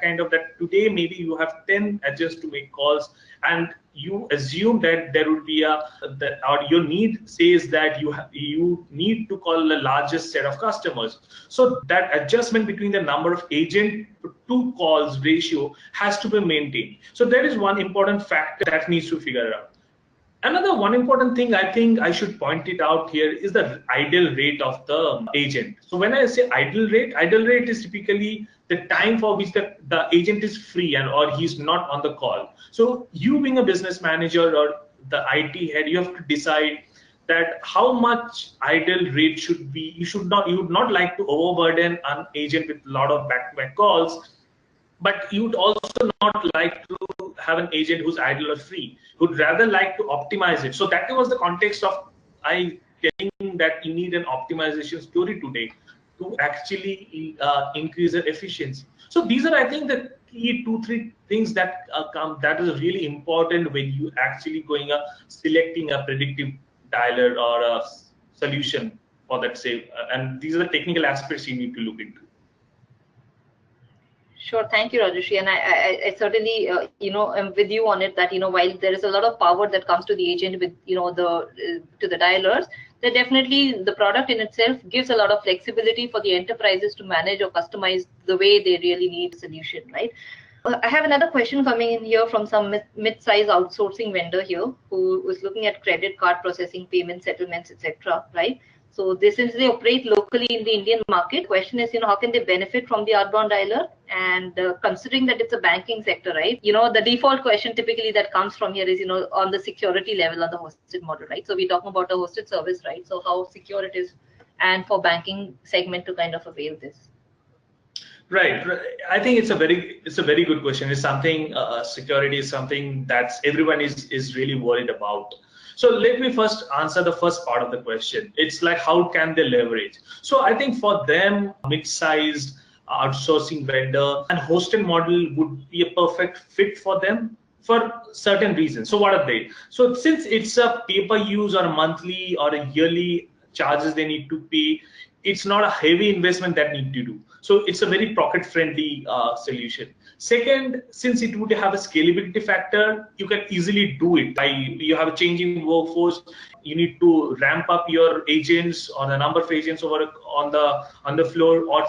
today maybe you have 10 agents to make calls, and you assume that there would be or your need says that you need to call the largest set of customers. So that adjustment between the number of agent to calls ratio has to be maintained. So that is one important factor that needs to figure out. Another one important thing I think I should point it out here is the idle rate of the agent. So when I say idle rate is typically the time for which the agent is free or he's not on the call. So you being a business manager or the IT head, you have to decide that how much idle rate should be. You would not like to overburden an agent with a lot of back-to-back calls, but you'd also not like to have an agent who's idle or free. Would rather like to optimize it. So that was the context of I telling that you need an optimization story today to actually increase the efficiency. So these are, I think, the key 2-3 things that that is really important when you actually selecting a predictive dialer or a solution for that say. And these are the technical aspects you need to look into. Sure, thank you, Rajarshi, and I certainly, am with you on it that while there is a lot of power that comes to the agent with to the dialers, that definitely the product in itself gives a lot of flexibility for the enterprises to manage or customize the way they really need a solution, right? I have another question coming in here from some mid-size outsourcing vendor here who was looking at credit card processing, payment settlements, etc. Right? So since they operate locally in the Indian market, question is, how can they benefit from the outbound dialer? And considering that it's a banking sector, right? The default question typically that comes from here is, on the security level on the hosted model, right? So we're talking about a hosted service, right? So how secure it is, and for banking segment to kind of avail this. Right. I think it's a very good question. It's something security is something that everyone is really worried about. So let me first answer the first part of the question. It's like, how can they leverage? So I think for them, mid-sized outsourcing vendor and hosted model would be a perfect fit for them for certain reasons. So what are they? So since it's a pay-per-use or a monthly or a yearly charges they need to pay, it's not a heavy investment that need to do. So it's a very pocket-friendly solution. Second, since it would have a scalability factor, you can easily do it. You have a changing workforce, you need to ramp up your agents or the number of agents over on the floor, or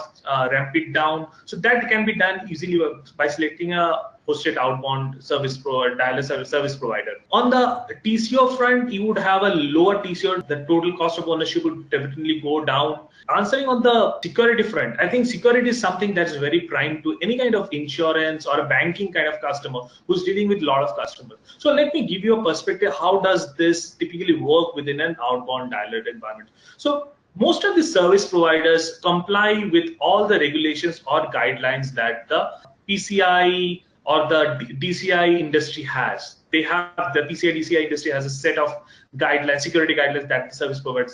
ramp it down. So that can be done easily by selecting a hosted outbound service provider, dialer service provider. On the TCO front, you would have a lower TCO. The total cost of ownership would definitely go down. Answering on the security front, I think security is something that's very prime to any kind of insurance or a banking kind of customer who's dealing with a lot of customers. So let me give you a perspective. How does this typically work within an outbound dialer environment? So most of the service providers comply with all the regulations or guidelines that the PCI or the DCI industry has. They have the PCI DCI industry has a set of guidelines, security guidelines that the service provider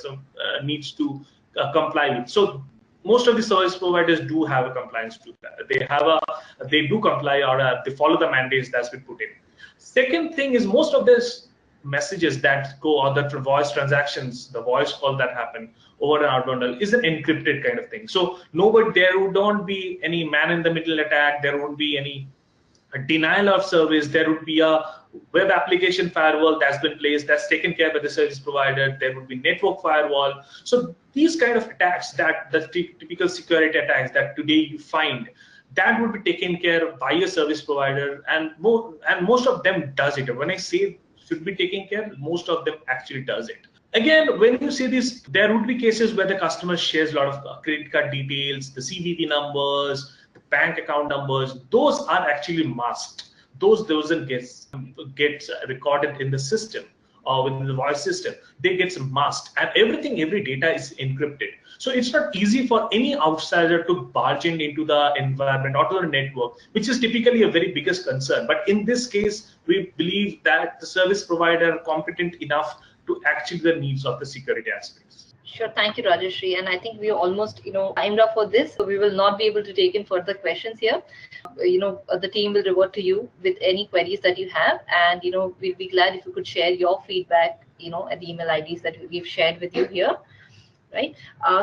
needs to comply with. So most of the service providers do have a compliance to that. They do comply, or they follow the mandates that's been put in. Second thing is, most of this messages that go, or the voice transactions, the voice call that happen over an outbound is an encrypted kind of thing. So there would not be any man in the middle attack. There won't be any denial of service. There would be a web application firewall that's been placed, that's taken care by the service provider. There would be network firewall. So these kind of attacks, that the typical security attacks that today you find, that would be taken care of by a service provider, and most of them does it. When I say should be taken care, most of them actually does it. Again, when you see this, there would be cases where the customer shares a lot of credit card details, the CVV numbers, the bank account numbers. Those are actually masked. Those doesn't get recorded in the system or within the voice system. They get masked, and every data is encrypted. So it's not easy for any outsider to barge into the environment or to the network, which is typically a very biggest concern. But in this case, we believe that the service provider are competent enough to actually the needs of the security aspects. Sure, thank you, Rajarshi. And I think we are almost, timed up for this, so we will not be able to take in further questions here. The team will revert to you with any queries that you have, and we'll be glad if you could share your feedback, at the email IDs that we've shared with you here. Right.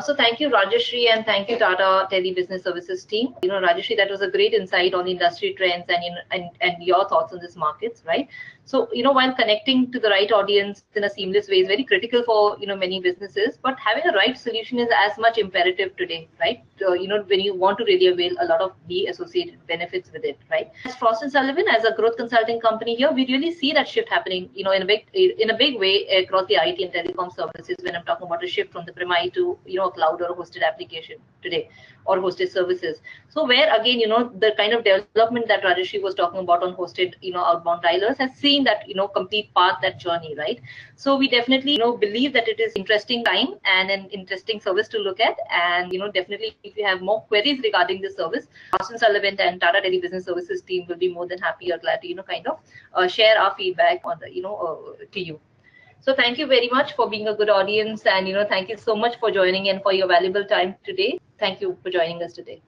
So thank you, Rajarshi, and thank you, Tata Tele Business Services team. Rajarshi, that was a great insight on industry trends and your thoughts on this markets, right? So, while connecting to the right audience in a seamless way is very critical for, many businesses, but having a right solution is as much imperative today, right? When you want to really avail a lot of the associated benefits with it, right? As Frost & Sullivan, as a growth consulting company here, we really see that shift happening, in a big way across the IT and telecom services, when I'm talking about a shift from the premise to, a cloud or a hosted application today, or hosted services. So where again, the kind of development that Rajarshi was talking about on hosted, outbound dialers has seen that, complete path, that journey, right? So we definitely, believe that it is interesting time and an interesting service to look at. And, definitely if you have more queries regarding the service, Frost & Sullivan and Tata Tele Business Services team will be more than happy or glad to, share our feedback on the, to you. So thank you very much for being a good audience, and thank you so much for joining in for your valuable time today. Thank you for joining us today.